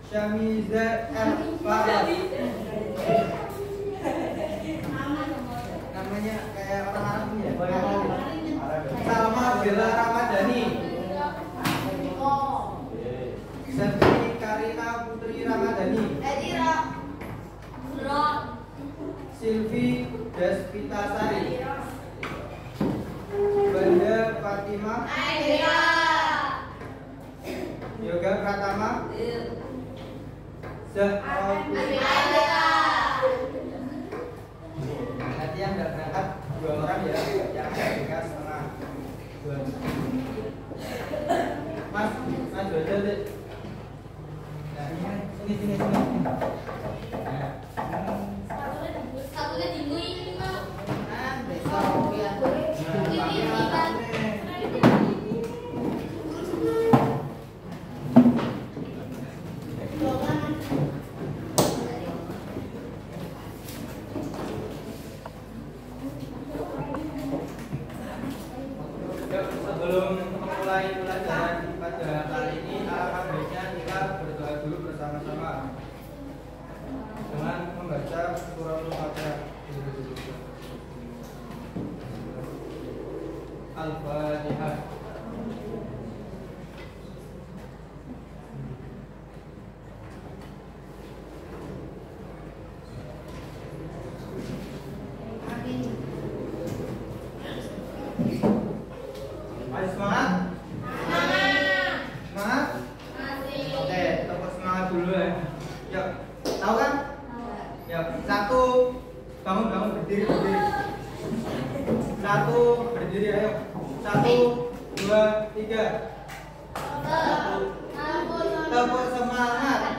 Syamiza El Faras. Namanya kayak orang Arab ya. Salma Bella Ramadhani. Serti Karina Putri Ramadhani. Silvi Despitasari. Banda Fatimah. Yoga Pratama. Zahra. Nanti yang nggak berangkat 2 orang ya, yang berangkat setengah 2. Mas Jojo deh. Nah ini. Nah. Satunya di ini mau. Besok ya. Sebelum memulai pelajaran pada kali ini, alangkah baiknya kita berdoa dulu bersama-sama dengan membaca surah Al-Fatihah. Al-Fatihah. Ayo semangat. Semangat. Oke, tepuk semangat dulu ya. Yuk, tahu kan? Yuk, 1 bangun berdiri. 1 berdiri, ayo. 1, 2, 3. Tepuk semangat.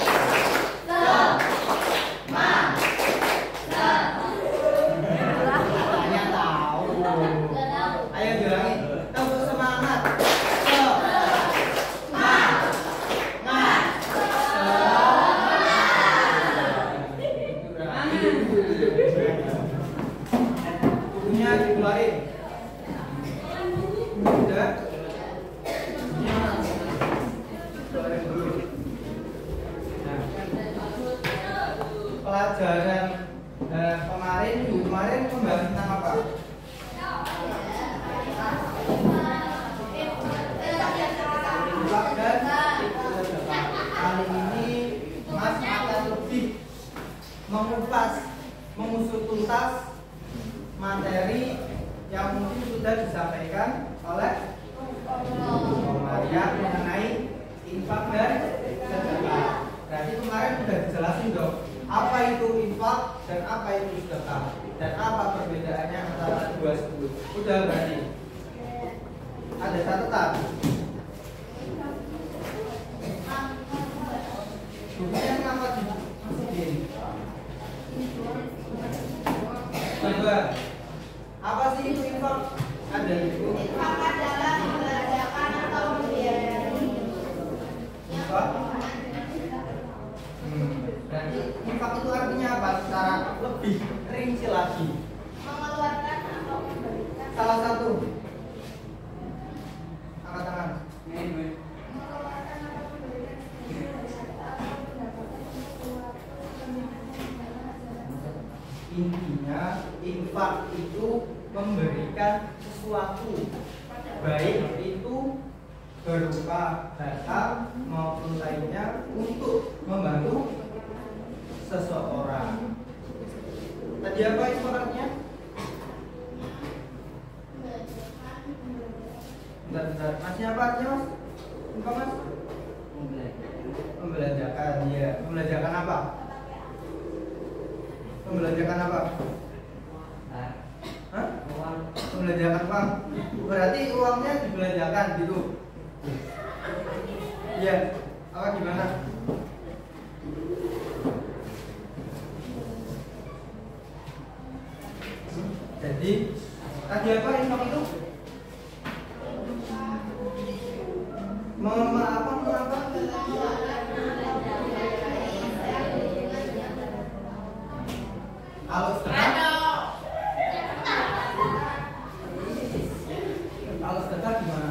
Hanya tahu. Ayo bilangin. Tepuk semangat. Bukunya dikeluarin. Udah. Keluarin dulu. Nah, pelajaran kemarin membahas tentang apa? Kali ini Mas akan lebih mengupas, mengusut tuntas materi yang mungkin sudah disampaikan oleh Maria mengenai infak dan sedekah. Berarti kemarin sudah dijelasin dong, apa itu infak dan apa itu sedekah dan apa perbedaannya antara dua tersebut. Udah berarti ada catatan. Bukunya kenapa dimasukin? Coba, apa sih itu infak? Ada itu. Infak adalah membelanjakan atau membiayai. Infak. Berarti infak itu artinya apa? Secara lebih rinci lagi. Mengeluarkan atau memberikan. Salah satu. Angkat tangan. Mengeluarkan atau memberikan. Intinya infak itu memberikan sesuatu, baik itu berupa harta maupun lainnya untuk membantu seseorang. Tadi apa isyaratnya? Bentar. Masih apa artinya mas? Infak mas? Membelanjakan, ya. Membelanjakan apa? Membelanjakan apa? Hah? Membelanjakan uang. Berarti uangnya dibelanjakan gitu. Iya. Apa gimana? Jadi tadi apa infak itu? Apa? Kalau sedekah gimana?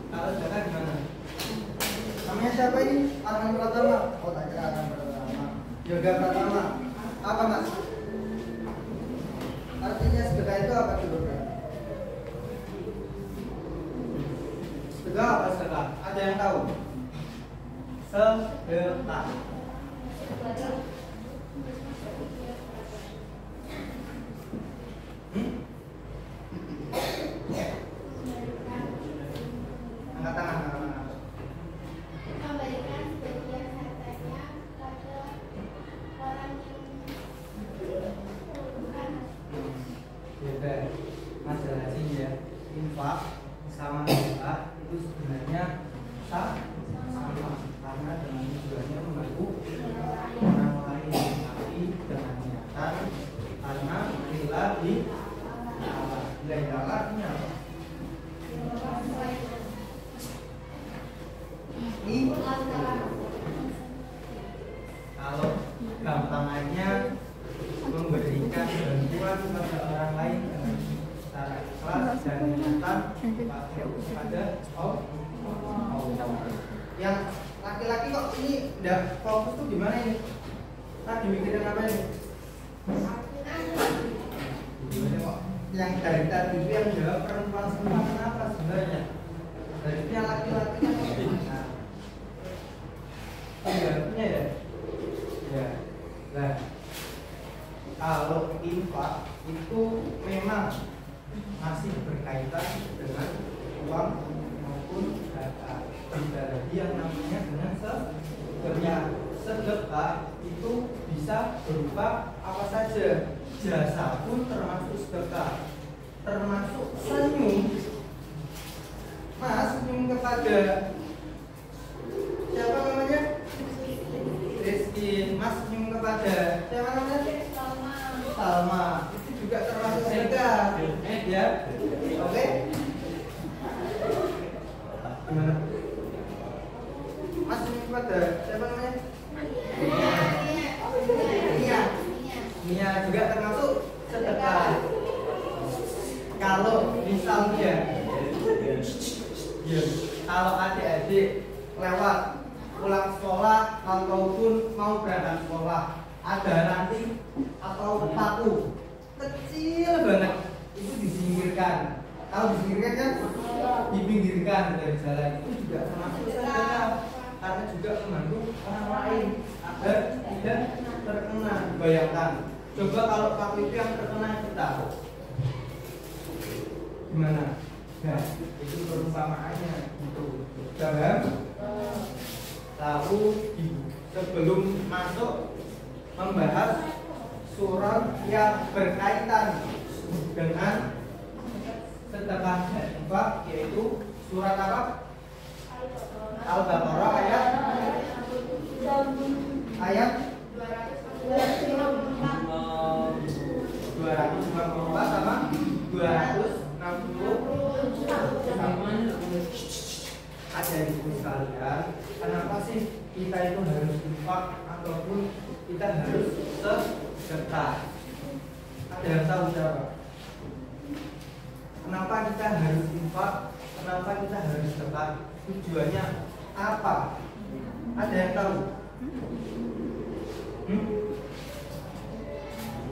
Kalau sedekah gimana? Namanya siapa ini? Arhan Pratama. Oh, tak kira Arhan Pratama. Yoga Pratama. Apa mas? Artinya sedekah itu apa dulu? Sedekah apa sedekah? Ada yang tahu? Sedekah. Angkat tangan, angkat tangan. Memberikan sebagian hartanya pada orang yang membutuhkan. Beda. Mas jelasin ya. Infak sama sedekah itu sebenarnya sama, karena dengan tujuannya membantu orang lain, tapi dengan niatan karena lillahi ta'ala. Lillahi ta'ala artinya apa? Ini kalau gampangannya memberikan bantuan kepada orang lain dengan secara ikhlas dan niatan kepada Allah. Yang laki-laki kok ini udah fokus tuh gimana ini? Tadi mikirin apa ini? Gimana kok? Yang dari tadi itu yang jawab perempuan semua kenapa sebenarnya? Dari itu yang laki-laki kan gimana? Jawabnya ya? Ya. Nah, kalau infak itu memang masih berkaitan dengan uang maupun harta. Tidak lagi yang namanya dengan sedekah. Sedekah itu bisa berupa apa saja. Jasa pun termasuk sedekah. Termasuk senyum. Mas senyum kepada siapa namanya? Rizky. Mas senyum kepada siapa namanya? Salma. Itu juga termasuk sedekah. Ya. Oke. Gimana? Mas senyum kepada siapa namanya? Nia juga termasuk sedekah. Kalau misalnya kalau adik-adik lewat pulang sekolah ataupun mau berangkat sekolah ada ranting atau paku kecil banget itu disingkirkan. Tahu disingkirkan kan? Dipinggirkan dari jalan itu juga termasuk sedekah karena juga membantu orang lain agar tidak terkena. Bayangkan, coba kalau paku itu yang terkena kita, gimana? Nah, itu perumpamaannya itu. Dalam lalu sebelum masuk membahas surat yang berkaitan dengan sedekah dan infak, yaitu surat apa? Al-Baqarah ayat 254 sama 260. Ada ibu sekalian, kenapa sih kita itu harus infak ataupun kita harus sedekah? Ada yang tahu jawab? Kenapa kita harus infak? Kenapa kita harus sedekah? Tujuannya apa? Ada yang tahu?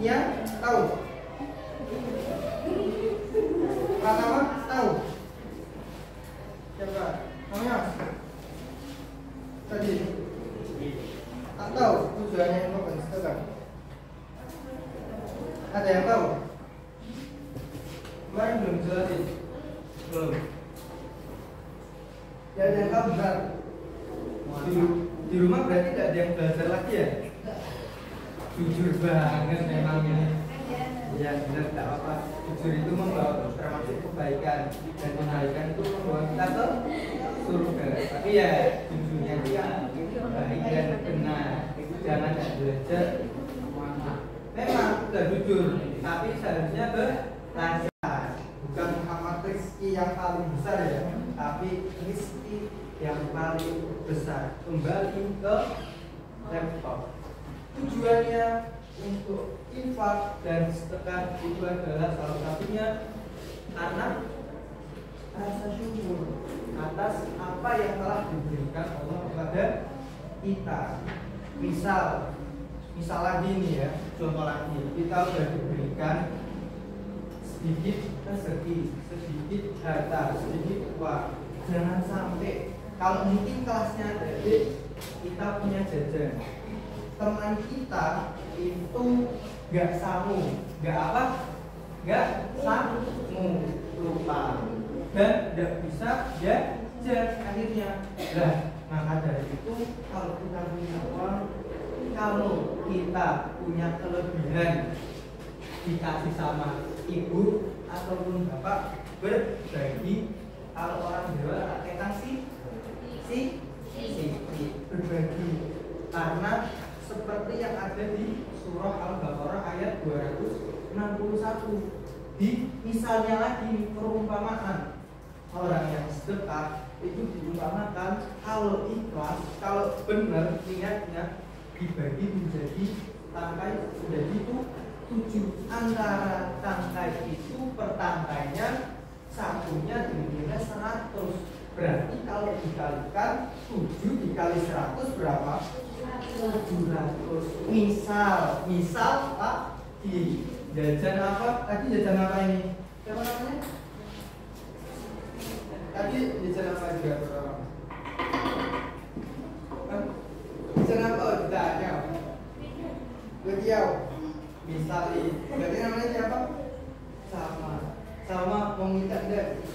Ya, tahu. Pertama tahu. Siapa? Namanya? Tadi. Tak tahu tujuannya itu apa? Sedekah. Ada yang tahu? Kemarin belum jelasin. Belum. Ya ada yang tahu benar. Di rumah berarti tidak ada yang belajar lagi ya? Jujur banget memang ini. Ya benar, tidak apa-apa. Jujur itu membawa termasuk kebaikan, dan kebaikan itu membawa kita ke surga. Tapi ya jujurnya itu yang baik dan benar. Jangan tidak belajar. Memang sudah jujur, tapi seharusnya belajar. Bukan Muhammad Rizky yang paling besar ya, tapi Rizky yang paling besar. Kembali ke laptop. Tujuannya untuk infak dan sedekah itu adalah salah satunya karena rasa syukur atas apa yang telah diberikan Allah kepada kepada kita. Misal lagi nih ya, contoh lagi, kita sudah diberikan sedikit rezeki, sedikit harta, sedikit uang. Jangan sampai kalau mungkin kelasnya adik kita punya jajan, teman kita itu nggak samu, nggak samu, lupa dan nggak bisa jajan akhirnya. Lah maka dari itu kalau kita punya uang, kalau kita punya kelebihan dikasih sama ibu ataupun bapak, berbagi. Kalau orang Jawa kata si berbagi, karena seperti yang ada di surah Al-Baqarah ayat 261. Di misalnya lagi perumpamaan orang yang sedekah itu diumpamakan kalau ikhlas, kalau benar niatnya dibagi menjadi tangkai menjadi 7. Antara tangkai itu per tangkainya satunya nilai 100. Berarti kalau dikalikan 7 dikali 100 berapa? 700. Misal Pak di jajan apa? Tadi jajan apa ini? Siapa namanya? Tadi jajan apa juga orang? Jajan apa? Ditanya. Beliau. Misal ini. Berarti namanya siapa? Sama mau minta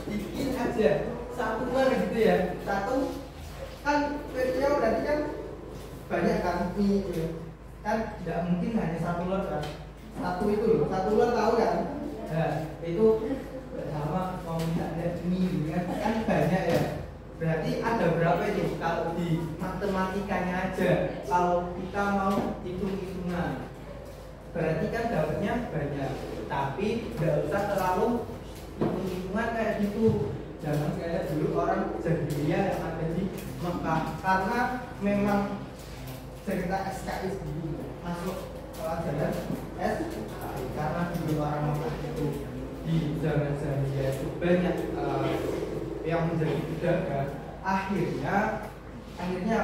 bikin aja satuan gitu ya. Satu kan beliau berarti kan banyak kan mie kan, tidak mungkin hanya satu lot kan. Satu itu loh, satu lot tahu kan? Nah, itu sama mau minta mie kan banyak ya. Berarti ada berapa itu kalau di matematikanya aja, kalau kita mau hitung-hitungan berarti kan dapatnya banyak, tapi tidak usah terlalu hitung-hitungan kayak gitu. Jangan kayak dulu orang jahiliyah yang ada di Mekah, karena memang cerita SKI dulu masuk pelajaran SKI, karena dulu orang Mekah itu di zaman jahiliyah itu banyak yang menjadi pedagang. Akhirnya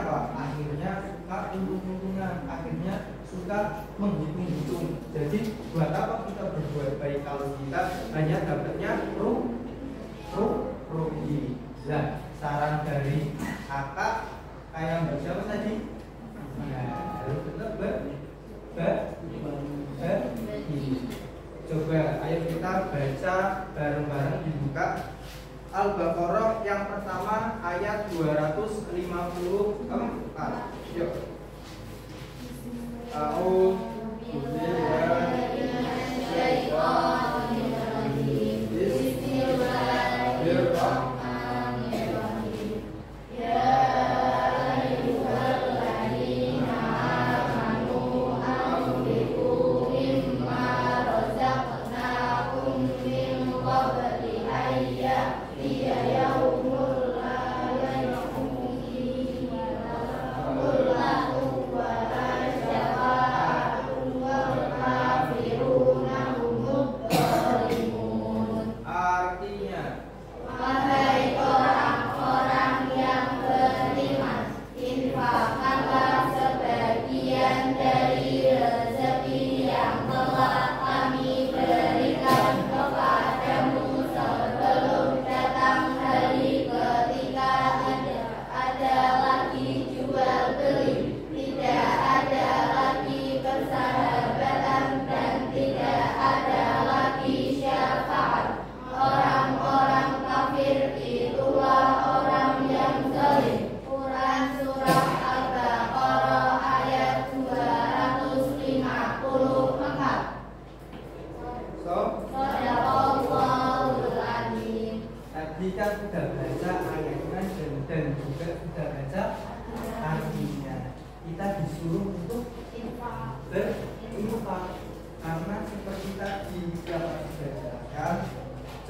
apa? Akhirnya suka untung-untungan, akhirnya suka menghitung-hitung. Jadi buat apa kita berbuat baik kalau kita hanya dapatnya rugi. Nah, saran dari kakak kayak Mbak siapa tadi? Nah, harus tetap coba ayo kita baca bareng-bareng, dibuka Al-Baqarah yang pertama ayat 254. Yuk.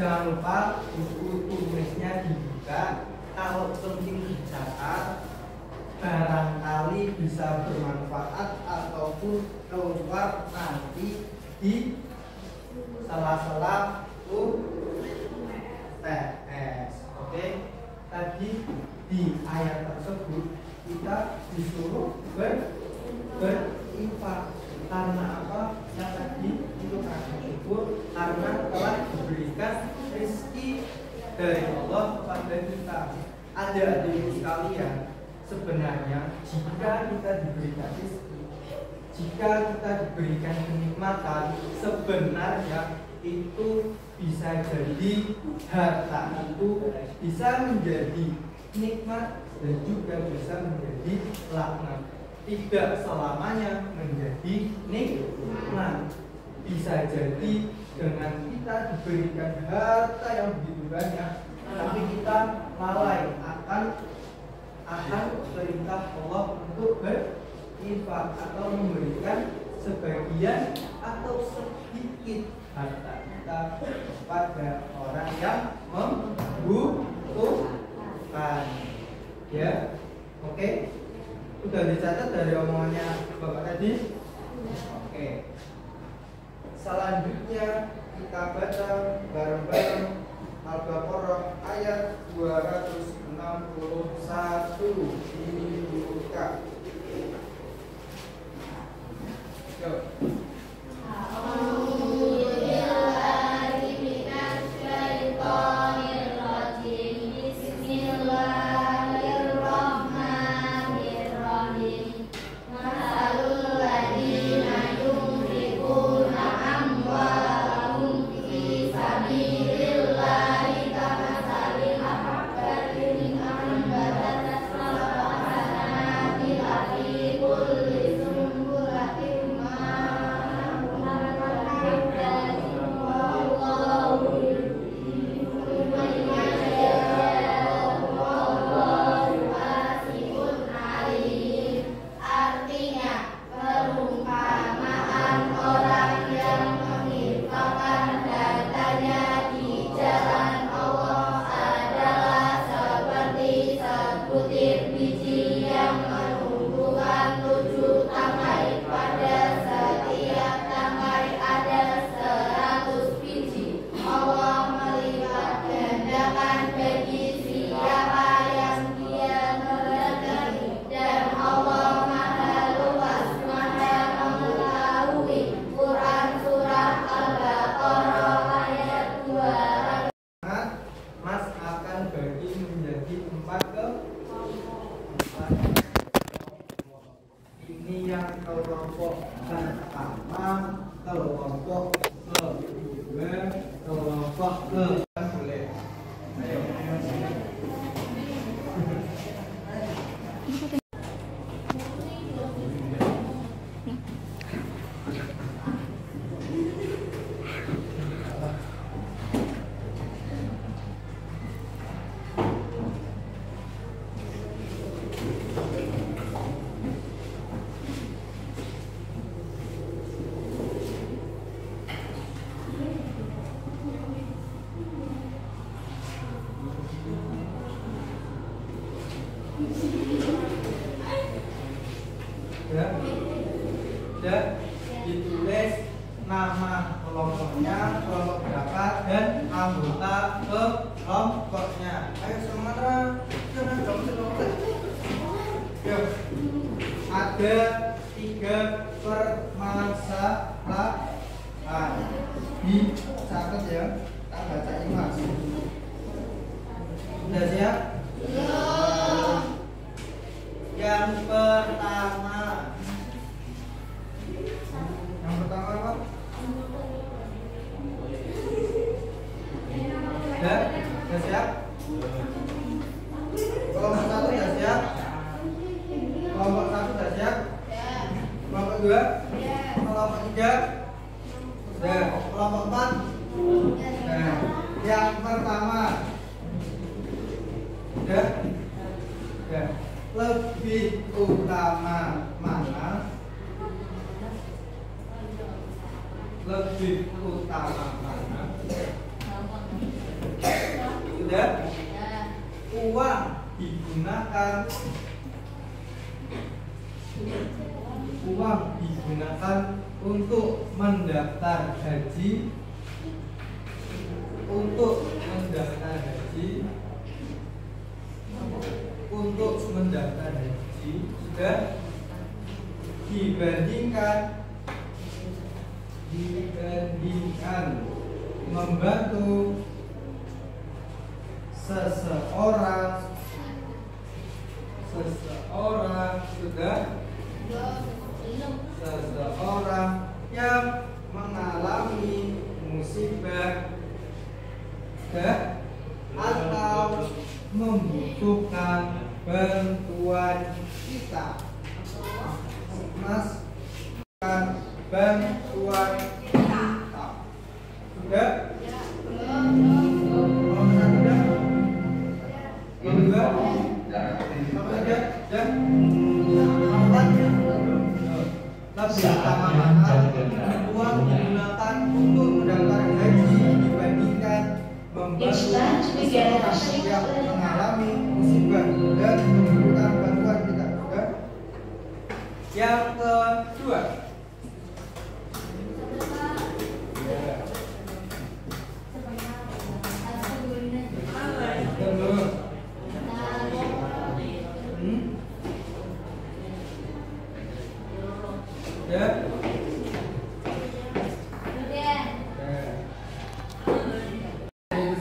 Jangan lupa buku tulisnya dibuka, kalau penting dicatat, barangkali bisa bermanfaat ataupun keluar nanti di sela-sela UTS. Oke, tadi di ayat tersebut kita disuruh berinfak. Karena apa? Yang tadi itu karena syukur, karena telah diberikan rezeki dari Allah kepada kita. Adik-adikku sekalian, sebenarnya jika kita diberikan rezeki, jika kita diberikan kenikmatan, sebenarnya itu bisa jadi harta itu bisa menjadi nikmat dan juga bisa menjadi laknat. Tidak selamanya menjadi nikmat. Bisa jadi dengan kita diberikan harta yang begitu banyak, tapi kita lalai akan perintah Allah untuk berinfak atau memberikan sebagian atau sedikit harta kita pada orang yang membutuhkan. Ya, oke. Udah dicatat dari omongannya Bapak tadi? Oke. Selanjutnya kita baca bareng-bareng Al-Baqarah ayat 261 dibuka. Yuk. Dan ditulis nama kelompoknya, kelompok berapa, dan anggota kelompoknya. Ayo semuanya, yuk. Ada 3 permasalahan. Dicatat ya, kita baca ini mas. Sudah siap? Yang pertama apa? Sudah siap? Kelompok 1 sudah siap? Kelompok 1 sudah siap? Kelompok 2? Kelompok 3? Sudah. Kelompok 4? Nah, yang pertama sudah? Sudah. Lebih utama mana? Lebih utama mana? Sudah? Uang digunakan untuk mendaftar haji, untuk mendaftar haji sudah dibandingkan membantu seseorang sudah seseorang yang mengalami musibah atau membutuhkan bantuan kita, bantuan kita. Sudah? Uang digunakan untuk mendaftar haji dibandingkan membantu seseorang yang mengalami musibah dan membutuhkan bantuan kita. Sudah? Yang kedua,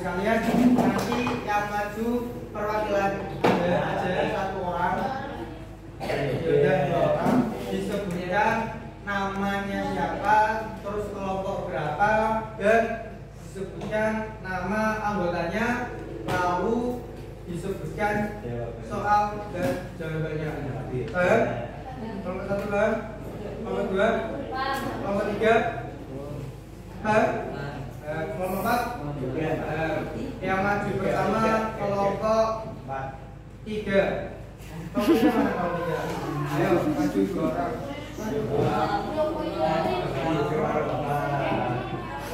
sekalian nanti yang maju perwakilan aja satu orang, yaudah 2 orang, disebutkan namanya siapa, terus kelompok berapa, dan disebutkan nama anggotanya, lalu disebutkan soal dan jawabannya. Nomor 1 kan? Nomor 2, nomor 3, nomor 4. Yang maju pertama kelompok 3. Kelompoknya mana kalau 3? Ayo maju 2 orang.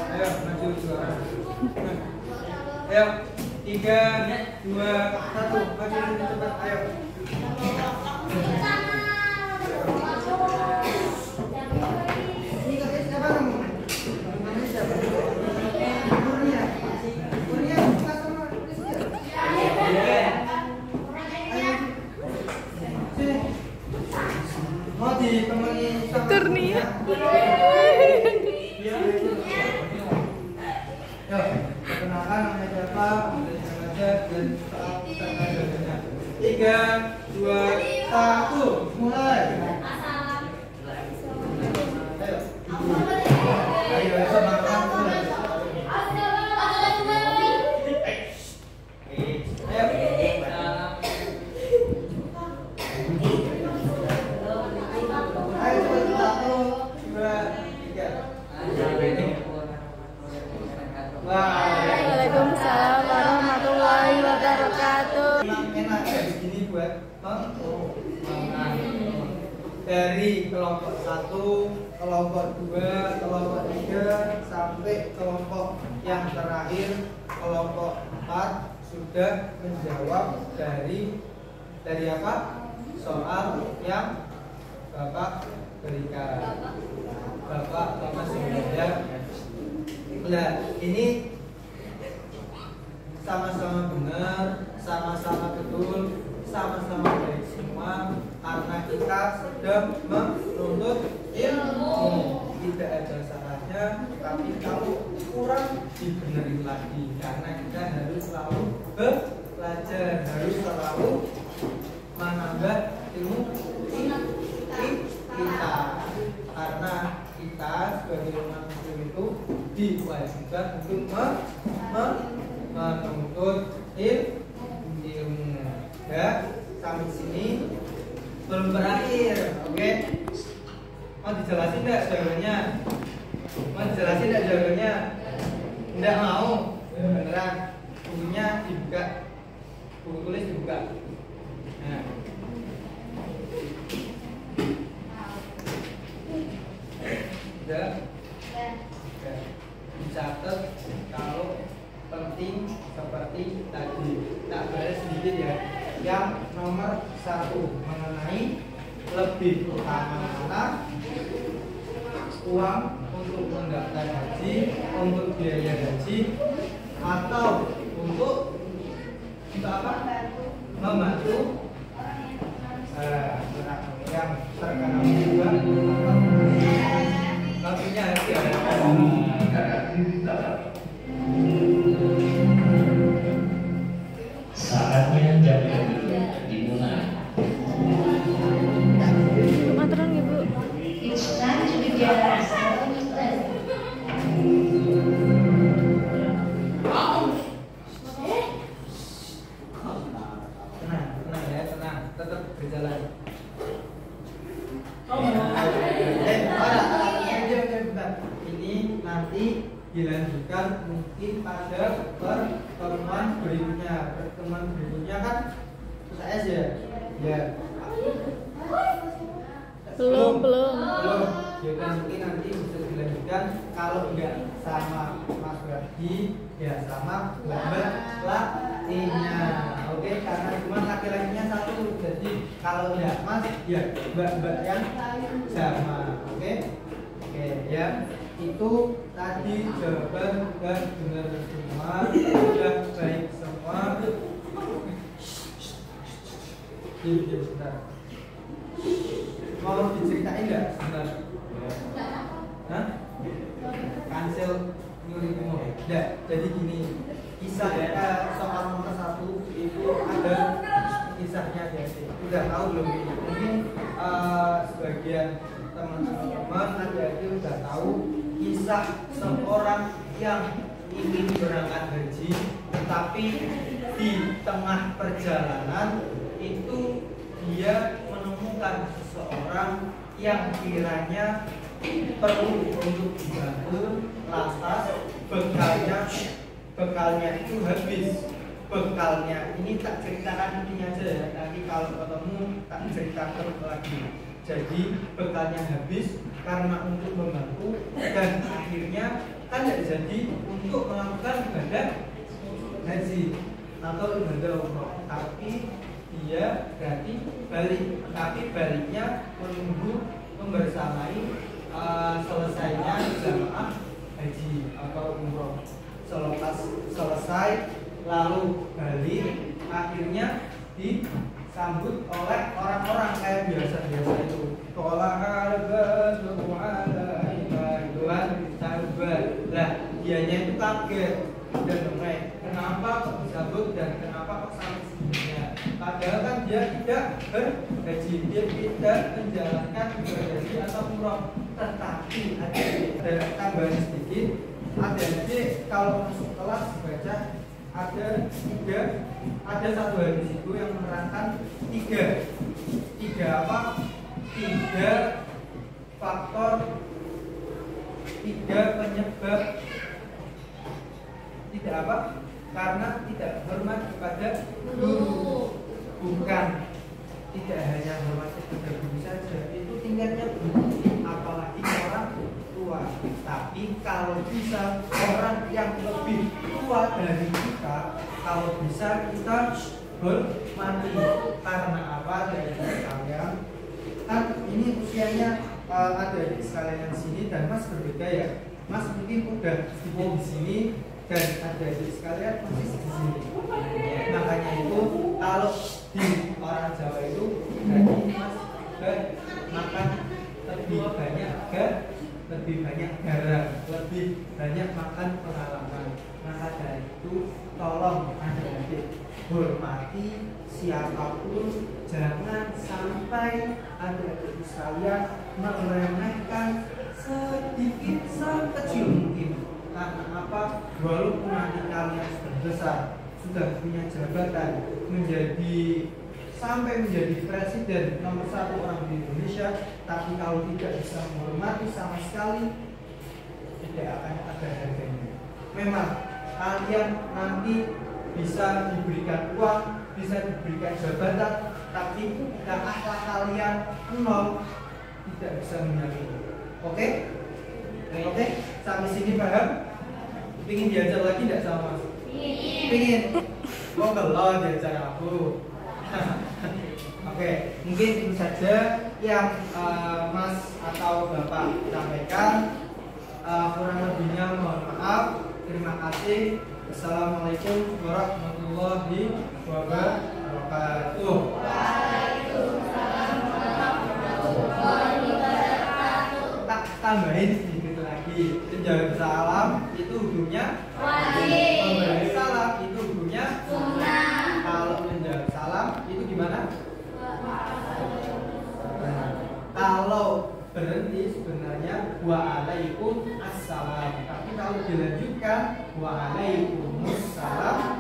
Ayo maju 2 orang. Ayo 3, 2, 1 maju cepat. Ayo. Ini katanya siapa kamu? Namanya siapa? Kurnia buka sama Kristia. Sini. Mau ditemani sama Kurnia. Yo, perkenalkan namanya siapa? Dan soal jawabannya. 3, 2, 1, mulai. Ayo semangat. Waalaikumsalam warahmatullahi wabarakatuh. Enak kayak begini buat dari kelompok 1, kelompok 2, kelompok 3 sampai kelompok yang terakhir kelompok 4 sudah menjawab dari apa? Soal yang Bapak berikan. Bapak sebenarnya. Nah, ini sama-sama benar, sama-sama betul, sama-sama baik semua karena kita sedang menuntut ilmu. Tidak ada salahnya, tapi kalau kurang dibenerin lagi karena kita harus selalu belajar, harus selalu menambah ilmu kita karena kita sebagai umat muslim itu diwajibkan untuk menuntut ilmu. Ya, sampai sini belum berakhir. Oke, mau dijelasin nggak jawabannya? Nggak mau? Beneran? Bukunya dibuka, buku tulis dibuka. Nah. Udah? Dicatat kalau penting seperti tadi. Tak beres sedikit ya. Yang nomor 1 mengenai lebih utama mana uang untuk mendaftar haji, untuk biaya haji, atau untuk apa? Membantu berjalan. Ini nanti dilanjutkan mungkin pada pertemuan berikutnya. Pertemuan berikutnya kan UTS ya? Ya. Belum. Ya kan mungkin nanti bisa dilanjutkan kalau enggak sama Mas Wahdi ya sama Mbak Latinnya. Oke, karena cuma laki-lakinya satu, jadi kalau enggak Mas ya Mbak yang sama. Oke ya, itu tadi jawaban dan benar semua, sudah baik semua. Iya, sebentar. Mau diceritain nggak sebentar? Hah? Cancel nyuruh. Nggak, jadi gini, kisah soal nomor 1 itu ada kisahnya jadi udah tahu belum ini? Mungkin sebagian teman-teman adik-adik udah tahu kisah seorang yang ingin berangkat haji, tetapi di tengah perjalanan itu dia menemukan seseorang yang kiranya perlu untuk dibantu, lantas bekalnya itu habis. Bekalnya ini tak ceritakan intinya aja ya, nanti kalau ketemu tak ceritakan lagi. Jadi bekalnya habis karena untuk membantu, dan akhirnya kan tidak jadi untuk melakukan ibadah haji atau ibadah umroh, tapi dia berarti balik, tapi baliknya menunggu membersamai selesainya jamaah haji atau umroh. Selepas selesai lalu balik, akhirnya disambut oleh orang-orang kayak biasa-biasa itu. Tolak al-badru alaina, itu kan sahabat. Lah, dianya itu kaget dan mengenai kenapa kok disambut dan kenapa kok sampai segininya. Padahal kan dia tidak berhaji, dia tidak menjalankan ibadah haji atau umroh. Tetapi ada tambahan sedikit, kalau masuk kelas baca ada satu hadis itu yang menerangkan tiga faktor, tiga penyebab karena tidak hormat kepada guru. Bukan tidak hanya hormat kepada guru saja, itu tingkatnya tinggi, apalagi orang tua. Tapi kalau bisa orang yang lebih tua dari kita, kalau bisa kita hormati. Karena apa? Dari kalian kan ini usianya ada di sekalian di sini dan Mas berbeda ya. Mas mungkin udah sedikit di sini dan ada di sekalian persis di sini. Makanya itu kalau di orang Jawa itu berarti Mas makan lebih banyak garam, lebih banyak makan pengalaman. Maka dari itu tolong adik-adik hormati siapapun, jangan sampai adik-adik sekalian meremehkan sedikit sekecil mungkin. Karena apa? Walaupun nanti kalian sudah besar, sudah punya jabatan, sampai menjadi presiden nomor 1 orang di Indonesia, tapi kalau tidak bisa menghormati sama sekali, tidak akan ada harganya. Memang kalian nanti bisa diberikan uang, bisa diberikan jabatan, tapi jika akhlak kalian nol, tidak bisa menyakiti. Oke? Oke? Sampai sini paham? Pingin diajar lagi tidak sama Mas? Pingin? Oh kalau diajar aku. Oke, mungkin itu saja yang Mas atau Bapak sampaikan. Kurang lebihnya mohon maaf. Terima kasih. Assalamualaikum warahmatullahi wabarakatuh. Waalaikumsalam warahmatullahi wabarakatuh. Tak tambahin sedikit lagi. Menjawab salam itu hukumnya wajib. Memberi salam itu hukumnya Sunnah. Kalau menjawab salam itu gimana? Kalau berhenti sebenarnya waalaikumsalam, tapi kalau dilanjutkan waalaikumsalam